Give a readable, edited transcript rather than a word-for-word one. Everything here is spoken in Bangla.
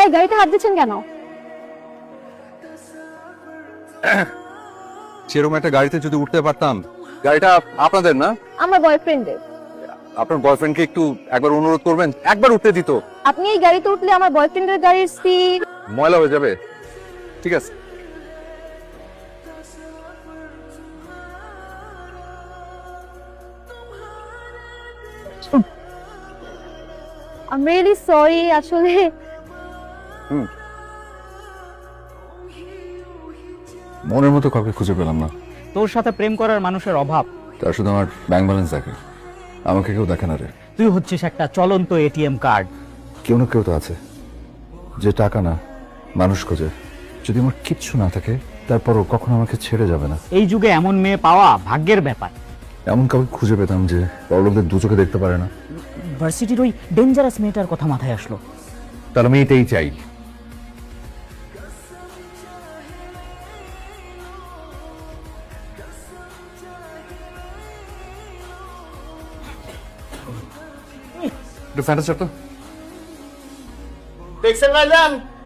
এই গাড়িতে হাত দিচ্ছেন কেন? সেরকম একটা গাড়িতে যদি উঠতে পারতাম। গাড়িটা আপনাদের না? আমার বয়ফ্রেন্ডের। আপনার বয়ফ্রেন্ডকে একটু একবার অনুরোধ করবেন, একবার উঠতে দিত। আপনি এই গাড়িতে উঠলে আমার বয়ফ্রেন্ডের গাড়ির সিট ময়লা হয়ে যাবে। ঠিক আছে। আই এম রিয়েলি সরি আসলে মনের মতো কাউকে খুঁজে পেলাম না। তোর সাথে প্রেম করার মানুষের অভাব। তার শুধু আমার ব্যাংক ব্যালেন্স দেখে, আমাকে কেউ দেখে না রে। তুই হচ্ছিস একটা চলন্ত এটিএম কার্ড। কেউ না কেউ তো আছে যে টাকা না মানুষ খোঁজে। যদি আমার কিচ্ছু না থাকে তারপরও কখনো আমাকে ছেড়ে যাবে না। এই যুগে এমন মেয়ে পাওয়া ভাগ্যের ব্যাপার। এমন কাউকে খুঁজে পেতাম যে বড়লোকদের দু চোখে দেখতে পারে না। ভার্সিটির ওই ডেঞ্জারাস মেয়েটার কথা মাথায় আসলো। তাহলে আমি এটাই চাই। একটু ফ্যান্টাসি তো দেখছেন ভাইজান